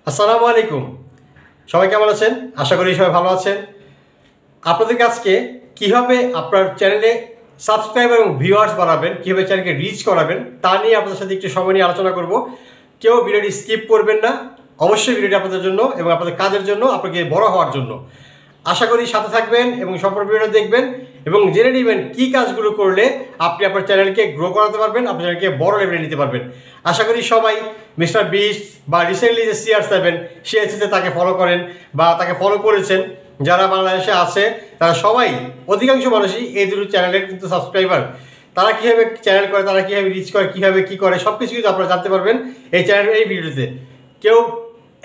আসসালামু আলাইকুম। সবাই কেমন আছেন? আশা করি সবাই ভালো আছেন। আপনাদেরকে আজকে কীভাবে আপনার চ্যানেলে সাবস্ক্রাইবার এবং ভিউয়ার্স বাড়াবেন, কীভাবে চ্যানেলকে রিচ করাবেন তা নিয়ে আপনাদের সাথে একটু সময় নিয়ে আলোচনা করব। কেউ ভিডিওটি স্কিপ করবেন না। অবশ্যই ভিডিওটি আপনাদের জন্য এবং আপনাদের কাজের জন্য, আপনাকে বড় হওয়ার জন্য। আশা করি সাথে থাকবেন এবং সম্পূর্ণ ভিডিওটা দেখবেন এবং জেনে নেবেন কী কাজগুলো করলে আপনি আপনার চ্যানেলকে গ্রো করাতে পারবেন, আপনার চ্যানেলকে বড় লেভেলে নিতে পারবেন। আশা করি সবাই মিস্টার বিস্ট বা রিসেন্টলি যে CR7 সিএসিতে তাকে ফলো করেন বা তাকে ফলো করেছেন। যারা বাংলাদেশে আছে তারা সবাই, অধিকাংশ মানুষই এই দুটো চ্যানেলের কিন্তু সাবস্ক্রাইবার। তারা কীভাবে চ্যানেল করে, তারা কীভাবে রিচ করে, কীভাবে কী করে, সব কিছু কিন্তু আপনারা জানতে পারবেন এই চ্যানেলের এই ভিডিওতে। কেউ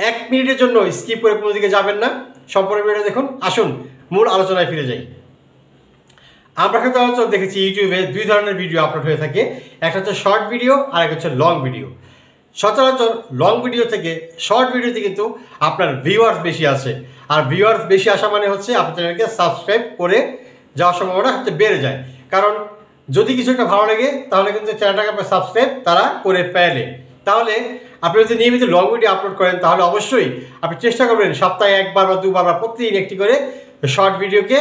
1 মিনিটের জন্য স্কিপ করে কোনো দিকে যাবেন না, সম্পূর্ণ ভিডিও দেখুন। আসুন মূল আলোচনায় ফিরে যাই। আমরা সচরাচর দেখেছি ইউটিউবে 2 ধরনের ভিডিও আপলোড হয়ে থাকে। একটা হচ্ছে শর্ট ভিডিও আর একটা হচ্ছে লং ভিডিও। সচরাচর লং ভিডিও থেকে শর্ট ভিডিওতে কিন্তু আপনার ভিউয়ার্স বেশি আসে, আর ভিউয়ার্স বেশি আসা মানে হচ্ছে আপনার চ্যানেলকে সাবস্ক্রাইব করে যাওয়ার সম্ভাবনা হচ্ছে বেড়ে যায়। কারণ যদি কিছু একটা ভালো লাগে তাহলে কিন্তু চ্যানেলটাকে আপনার সাবস্ক্রাইব তারা করে ফেলে। তাহলে আপনি যদি নিয়মিত লং ভিডিও আপলোড করেন তাহলে অবশ্যই আপনি চেষ্টা করবেন সপ্তাহে 1 বার বা 2 বার বা প্রতিদিন একটি করে শর্ট ভিডিওকে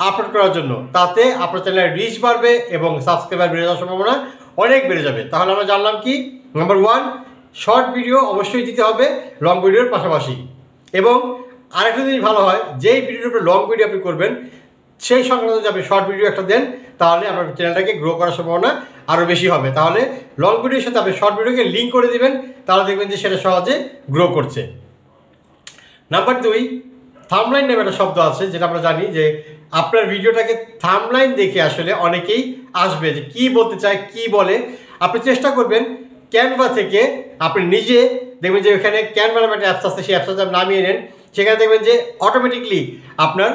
আপলোড করার জন্য। তাতে আপনার চ্যানেলের রিচ বাড়বে এবং সাবস্ক্রাইবার বেড়ে যাওয়ার সম্ভাবনা অনেক বেড়ে যাবে। তাহলে আমরা জানলাম কি, নাম্বার 1, শর্ট ভিডিও অবশ্যই দিতে হবে লং ভিডিওর পাশাপাশি। এবং আরেকটা জিনিস ভালো হয়, যেই ভিডিওর উপরে লং ভিডিও আপনি করবেন সেই সংক্রান্ত যদি আপনি শর্ট ভিডিও একটা দেন তাহলে আপনার চ্যানেলটাকে গ্রো করার সম্ভাবনা আরও বেশি হবে। তাহলে লং ভিডিওর সাথে আপনি শর্ট ভিডিওকে লিঙ্ক করে দেবেন, তাহলে দেখবেন যে সেটা সহজে গ্রো করছে। নাম্বার 2, থাম্বলাইন নামে একটা শব্দ আছে, যেটা আমরা জানি যে আপনার ভিডিওটাকে থাম্বলাইন দেখে আসলে অনেকেই আসবে যে কী বলতে চায়, কী বলে। আপনি চেষ্টা করবেন ক্যানভা থেকে আপনি নিজে দেখবেন যে ওখানে ক্যানভা নামে একটা অ্যাপস আছে, সেই অ্যাপসটা নামিয়ে নেন। সেখানে দেখবেন যে অটোমেটিকলি আপনার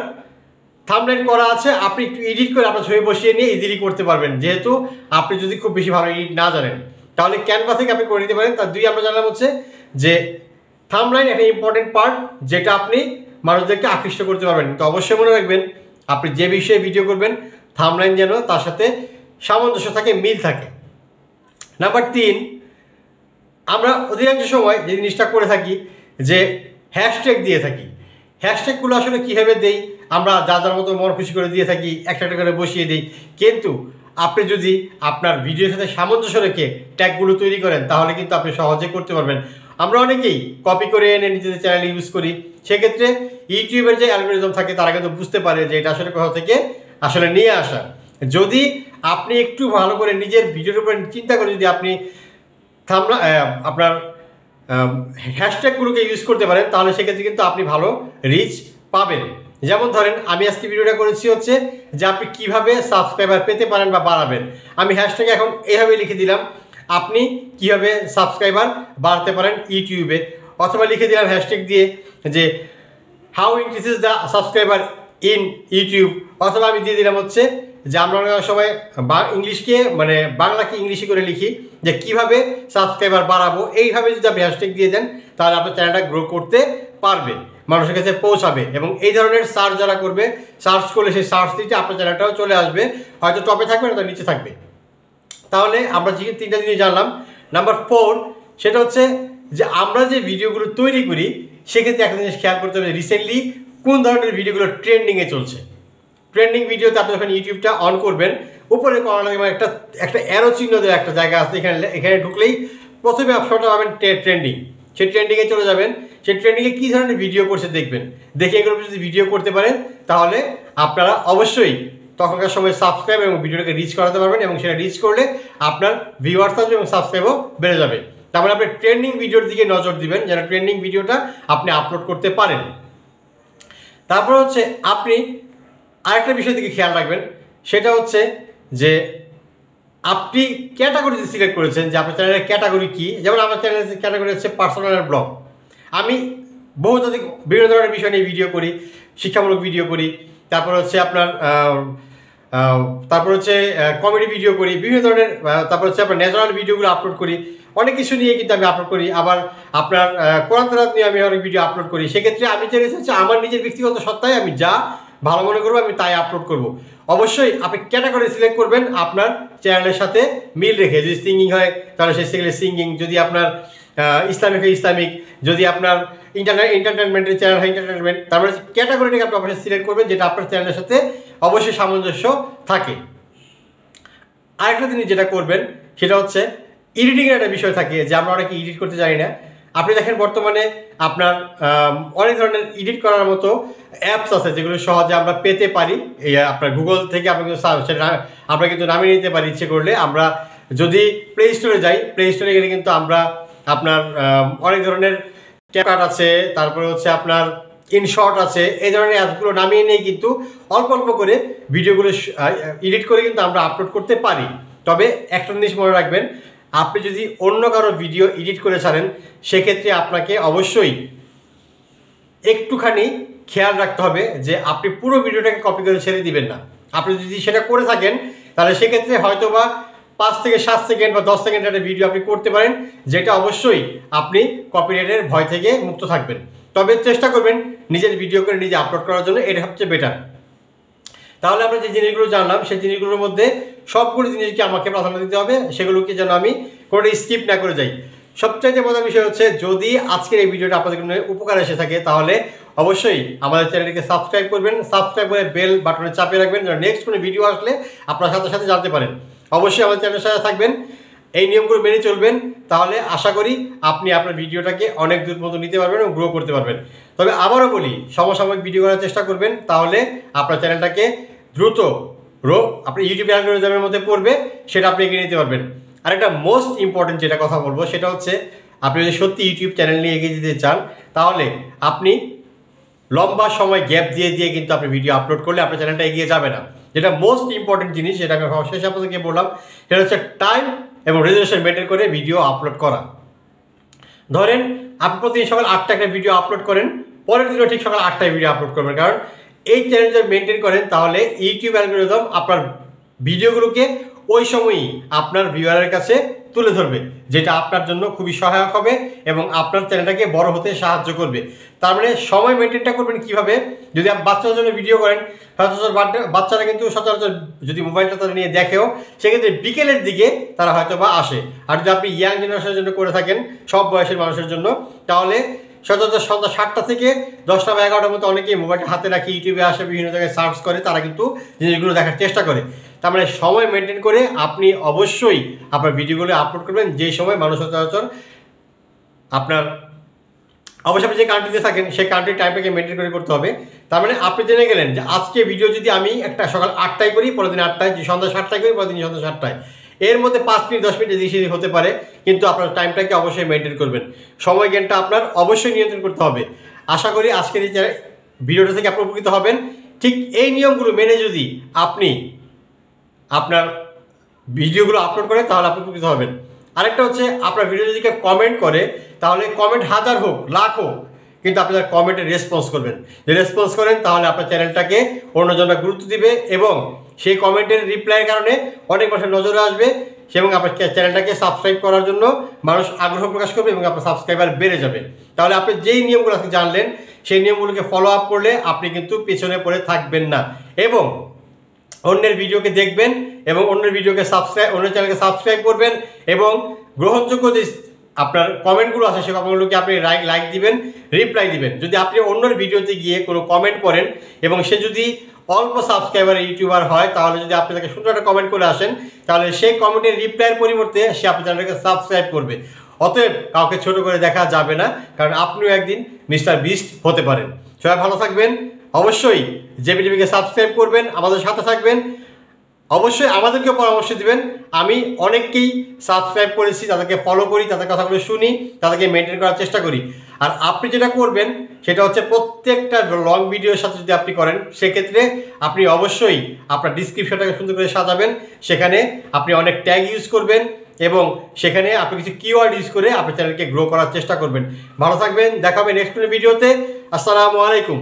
থাম্বনেল করা আছে। আপনি একটু এডিট করে আপনার ছবি বসিয়ে নিয়ে ইজিলি করতে পারবেন, যেহেতু আপনি যদি খুব বেশি ভালো এডিট না জানেন। তাহলে ক্যানভা থেকে আপনি করে নিতে পারেন। তার 2 আমরা জানলাম হচ্ছে যে থাম্বনেল একটা ইম্পর্টেন্ট পার্ট, যেটা আপনি মানুষদেরকে আকৃষ্ট করতে পারবেন। তো অবশ্যই মনে রাখবেন আপনি যে বিষয়ে ভিডিও করবেন থাম্বনেল যেন তার সাথে সামঞ্জস্য থাকে, মিল থাকে। নাম্বার 3, আমরা অধিকাংশ সময় যে জিনিসটা করে থাকি যে হ্যাশট্যাগ দিয়ে থাকি। হ্যাশট্যাগুলো আসলে কীভাবে দেই, আমরা যার মতো মন খুশি করে দিয়ে থাকি, একটা করে বসিয়ে দিই। কিন্তু আপনি যদি আপনার ভিডিওর সাথে সামঞ্জস্য রেখে ট্যাগগুলো তৈরি করেন তাহলে কিন্তু আপনি সহজে করতে পারবেন। আমরা অনেকেই কপি করে এনে নিজেদের চ্যানেলে ইউজ করি। সেক্ষেত্রে ইউটিউবের যে অ্যালগরিদম থাকে তারা কিন্তু বুঝতে পারে যে এটা আসলে কোথা থেকে আসলে নিয়ে আসা। যদি আপনি একটু ভালো করে নিজের ভিডিওর উপর চিন্তা করে যদি আপনি আপনার হ্যাশট্যাগুলোকে ইউজ করতে পারেন তাহলে সেক্ষেত্রে কিন্তু আপনি ভালো রিচ পাবেন। যেমন ধরেন আমি আজকে ভিডিওটা করেছি হচ্ছে যে আপনি কীভাবে সাবস্ক্রাইবার পেতে পারেন বা বাড়াবেন। আমি হ্যাশট্যাগ এখন এইভাবে লিখে দিলাম, আপনি কীভাবে সাবস্ক্রাইবার বাড়াতে পারেন ইউটিউবে। অথবা লিখে দিলাম হ্যাশট্যাগ দিয়ে যে how increases the subscriber in YouTube. অথবা আমি দিয়ে দিলাম হচ্ছে যে আমরা অনেক সময় ইংলিশকে মানে বাংলাকে ইংলিশে করে লিখি যে কীভাবে সাবস্ক্রাইবার বাড়াবো। এইভাবে যদি আপনি হ্যাশট্যাগ দিয়ে দেন তাহলে আপনার চ্যানেলটা গ্রো করতে পারবে, মানুষের কাছে পৌঁছাবে। এবং এই ধরনের সার্চ যারা করবে, সার্চ করলে সেই সার্চ দিতে আপনার চ্যানেলটাও চলে আসবে, হয়তো টপে থাকবে না, নিচে থাকবে। তাহলে আমরা যে 3টা জিনিস জানলাম। নাম্বার 4, সেটা হচ্ছে যে আমরা যে ভিডিওগুলো তৈরি করি সেক্ষেত্রে একটা জিনিস খেয়াল করতে হবে, রিসেন্টলি কোন ধরনের ভিডিওগুলো ট্রেন্ডিংয়ে চলছে। ট্রেন্ডিং ভিডিওতে আপনি যখন ইউটিউবটা অন করবেন উপরে একটা অ্যারো চিহ্ন দেওয়া একটা জায়গা আছে, এখানে ঢুকলেই প্রথমে অপশনটা পাবেন ট্রেন্ডিং। সেই ট্রেন্ডিংয়ে চলে যাবেন। সেই ট্রেন্ডিংয়ে কী ধরনের ভিডিও করছে দেখবেন, দেখে এগুলো যদি ভিডিও করতে পারেন তাহলে আপনারা অবশ্যই তখনকার সময় সাবস্ক্রাইব এবং ভিডিওটাকে রিচ করাতে পারবেন, এবং সেটা রিচ করলে আপনার ভিউয়ার্স আসবে এবং সাবস্ক্রাইবও বেড়ে যাবে। তারপরে আপনি ট্রেন্ডিং ভিডিওর দিকে নজর দিবেন যেন ট্রেন্ডিং ভিডিওটা আপনি আপলোড করতে পারেন। তারপর হচ্ছে আপনি আরেকটা বিষয় দিকে খেয়াল রাখবেন, সেটা হচ্ছে যে আপনি ক্যাটাগরিতে সিলেক্ট করেছেন যে আপনার চ্যানেলের ক্যাটাগরি কী। যেমন আমার চ্যানেলের ক্যাটাগরি হচ্ছে পার্সোনাল ব্লগ। আমি বহুতাধিক বিভিন্ন ধরনের বিষয় নিয়ে ভিডিও করি, শিক্ষামূলক ভিডিও করি, তারপর হচ্ছে আপনার কমেডি ভিডিও করি, বিভিন্ন ধরনের, তারপর হচ্ছে আপনার ন্যাচারাল ভিডিওগুলো আপলোড করি, অনেক কিছু নিয়ে কিন্তু আমি আপলোড করি। আবার আপনার কোরআন তেলাওয়াত নিয়ে আমি অনেক ভিডিও আপলোড করি। সেক্ষেত্রে আমি চাইছি হচ্ছে আমার নিজের ব্যক্তিগত সত্তায় আমি যা ভালো মনে করবো আমি তাই আপলোড করব। অবশ্যই আপনি ক্যাটাগরি সিলেক্ট করবেন আপনার চ্যানেলের সাথে মিল রেখে। যদি সিঙ্গিং হয় তাহলে সেই সিঙ্গিং, যদি আপনার ইসলামিক হয় ইসলামিক, যদি আপনার এন্টারটেনমেন্টের চ্যানেল হয় এন্টারটেনমেন্ট, তারপরে ক্যাটাগরিটাকে আপনি অবশ্যই সিলেক্ট করবেন যেটা আপনার চ্যানেলের সাথে অবশ্যই সামঞ্জস্য থাকে। আরেকটা জিনিস যেটা করবেন সেটা হচ্ছে এডিটিংয়ের একটা বিষয় থাকে যে আমরা অনেকে এডিট করতে জানি না। আপনি দেখেন বর্তমানে আপনার অনেক ধরনের এডিট করার মতো অ্যাপস আছে যেগুলো সহজে আমরা পেতে পারি। এই আপনার গুগল থেকে আমরা কিন্তু নামিয়ে নিতে পারি ইচ্ছে করলে। আমরা যদি প্লে স্টোরে যাই, প্লে স্টোরে গেলে কিন্তু আমরা আপনার অনেক ধরনের ক্যাপকাট আছে, তারপরে হচ্ছে আপনার ইনশর্ট আছে, এই ধরনের অ্যাপসগুলো নামিয়ে নিয়ে কিন্তু অল্প অল্প করে ভিডিওগুলো এডিট করে কিন্তু আমরা আপলোড করতে পারি। তবে একটা জিনিস মনে রাখবেন, আপনি যদি অন্য কারো ভিডিও এডিট করে ছাড়েন সেক্ষেত্রে আপনাকে অবশ্যই একটুখানি খেয়াল রাখতে হবে যে আপনি পুরো ভিডিওটাকে কপি করে ছেড়ে দিবেন না। আপনি যদি সেটা করে থাকেন তাহলে সেক্ষেত্রে হয়তো বা 5 থেকে 7 সেকেন্ড বা 10 সেকেন্ড একটা ভিডিও আপনি করতে পারেন, যেটা অবশ্যই আপনি কপিরাইটের ভয় থেকে মুক্ত থাকবেন। তবে চেষ্টা করবেন নিজের ভিডিও করে নিজে আপলোড করার জন্য, এটা সবচেয়ে বেটার। তাহলে আমরা যে জিনিসগুলো জানলাম সেই জিনিসগুলোর মধ্যে সবগুলো জিনিসকে আমাকে প্রাধান্য দিতে হবে, সেগুলোকে যেন আমি কোনো স্কিপ না করে যাই। সবচাইতে মজার বিষয় হচ্ছে যদি আজকের এই ভিডিওটা আপনাদের জন্য উপকার এসে থাকে তাহলে অবশ্যই আমাদের চ্যানেলটিকে সাবস্ক্রাইব করবেন, সাবস্ক্রাইব করে বেল বাটনে চাপিয়ে রাখবেন যেন নেক্সট কোনো ভিডিও আসলে আপনার সাথে সাথে জানতে পারেন। অবশ্যই আমাদের চ্যানেলের সাথে থাকবেন, এই নিয়মগুলো মেনে চলবেন, তাহলে আশা করি আপনি আপনার ভিডিওটাকে অনেক দূর পর্যন্ত নিতে পারবেন এবং গ্রো করতে পারবেন। তবে আবারও বলি, সমসাময়িক ভিডিও করার চেষ্টা করবেন, তাহলে আপনার চ্যানেলটাকে দ্রুত আপনি ইউটিউব অ্যালগরিদমের মধ্যে পড়বে, সেটা আপনি এগিয়ে নিতে পারবেন। আরেকটা মোস্ট ইম্পর্টেন্ট যেটা কথা বলবো সেটা হচ্ছে আপনি যদি সত্যি ইউটিউব চ্যানেল নিয়ে এগিয়ে যেতে চান তাহলে আপনি লম্বা সময় গ্যাপ দিয়ে দিয়ে কিন্তু আপনি ভিডিও আপলোড করলে আপনার চ্যানেলটা এগিয়ে যাবে না। যেটা মোস্ট ইম্পর্টেন্ট জিনিস, যেটা আমি শেষে আপনাদেরকে বললাম, সেটা হচ্ছে টাইম এবং রেজুলেশন মেনটেন করে ভিডিও আপলোড করা। ধরেন আপনি প্রতিদিন সকাল 8টায় একটা ভিডিও আপলোড করেন, পরের দিনও ঠিক সকাল 8টায় ভিডিও আপলোড করবেন, কারণ এই চ্যানেল যদি মেনটেন করেন তাহলে ইউটিউব অ্যালগরিদম আপনার ভিডিওগুলোকে ওই সময়ই আপনার ভিউয়ারের কাছে তুলে ধরবে, যেটা আপনার জন্য খুবই সহায়ক হবে এবং আপনার চ্যানেলটাকে বড় হতে সাহায্য করবে। তার মানে সময় মেনটেনটা করবেন কীভাবে? যদি আপনি বাচ্চাদের জন্য ভিডিও করেন, সচরাচর বাচ্চারা কিন্তু সচরাচর যদি মোবাইলটা তারা নিয়ে দেখেও সেক্ষেত্রে বিকেলের দিকে তারা হয়তো বা আসে। আর যদি আপনি ইয়াং জেনারেশনের জন্য করে থাকেন, সব বয়সের মানুষের জন্য, তাহলে সচরাচর সন্ধ্যা 7টা থেকে 10টা বা 11টার মধ্যে অনেকেই মোবাইলটা হাতে রাখি ইউটিউবে আসে, বিভিন্ন জায়গায় সার্চ করে, তারা কিন্তু জিনিসগুলো দেখার চেষ্টা করে। তার মানে সময় মেনটেন করে আপনি অবশ্যই আপনার ভিডিওগুলো আপলোড করবেন যে সময় মানুষ সচরাচর আপনার অবশ্যই আপনি যে কান্ট্রিতে থাকেন সেই কান্ট্রির টাইমটাকে মেনটেন করে করতে হবে। তার মানে আপনি জেনে গেলেন যে আজকে ভিডিও যদি আমি একটা সকাল 8টায় করি, পরের দিন 8টায়, সন্ধ্যা 7টায় করি, পরের দিন সন্ধ্যা 7টায়, এর মধ্যে 5 মিনিট 10 মিনিট বেশি হতে পারে, কিন্তু আপনার টাইমটাকে অবশ্যই মেনটেন করবেন। সময় জ্ঞানটা আপনার অবশ্যই নিয়ন্ত্রণ করতে হবে। আশা করি আজকের এই ভিডিওটা থেকে আপনি উপকৃত হবেন। ঠিক এই নিয়মগুলো মেনে যদি আপনি আপনার ভিডিওগুলো আপলোড করেন তাহলে আপনি উপকৃত হবেন। আরেকটা হচ্ছে আপনার ভিডিও যদি কেউ কমেন্ট করে তাহলে কমেন্ট 1000 হোক, লাখ হোক, কিন্তু আপনি তার কমেন্টে রেসপন্স করবেন। যদি রেসপন্স করেন তাহলে আপনার চ্যানেলটাকে অন্যজনরা গুরুত্ব দিবে এবং সেই কমেন্টের রিপ্লাইয়ের কারণে অনেক মানুষের নজরে আসবে এবং আপনার চ্যানেলটাকে সাবস্ক্রাইব করার জন্য মানুষ আগ্রহ প্রকাশ করবে এবং আপনার সাবস্ক্রাইবার বেড়ে যাবে। তাহলে আপনি যেই নিয়মগুলো আজকে জানলেন সেই নিয়মগুলোকে ফলো আপ করলে আপনি কিন্তু পেছনে পড়ে থাকবেন না এবং অন্যের ভিডিওকে দেখবেন এবং অন্যের ভিডিওকে অন্য চ্যানেলকে সাবস্ক্রাইব করবেন এবং গ্রহণযোগ্য যে আপনার কমেন্টগুলো আছে সেই কমেন্টগুলোকে আপনি লাইক দিবেন, রিপ্লাই দিবেন। যদি আপনি অন্যের ভিডিওতে গিয়ে কোনো কমেন্ট করেন এবং সে যদি অল্প সাবস্ক্রাইবার ইউটিউবার হয় তাহলে যদি আপনি তাকে সুন্দর একটা কমেন্ট করে আসেন তাহলে সেই কমেন্টের রিপ্লাইয়ের পরিবর্তে সে আপনার চ্যানেলকে সাবস্ক্রাইব করবে। অতএব কাউকে ছোট করে দেখা যাবে না, কারণ আপনিও একদিন মিস্টার বিস্ট হতে পারেন। সবাই ভালো থাকবেন, অবশ্যই জেপি টিভিকে সাবস্ক্রাইব করবেন, আমাদের সাথে থাকবেন, অবশ্যই আমাদেরকেও পরামর্শ দিবেন। আমি অনেককেই সাবস্ক্রাইব করেছি, তাদেরকে ফলো করি, তাদের কথাগুলো শুনি, তাদেরকে মেনটেন করার চেষ্টা করি। আর আপনি যেটা করবেন সেটা হচ্ছে প্রত্যেকটা লং ভিডিওর সাথে যদি আপনি করেন সেক্ষেত্রে আপনি অবশ্যই আপনার ডিসক্রিপশনটাকে সুন্দর করে সাজাবেন, সেখানে আপনি অনেক ট্যাগ ইউজ করবেন এবং সেখানে আপনি কিছু কিওয়ার্ড ইউজ করে আপনার চ্যানেলকে গ্রো করার চেষ্টা করবেন। ভালো থাকবেন, দেখা হবে নেক্সট ভিডিওতে। আসসালামু আলাইকুম।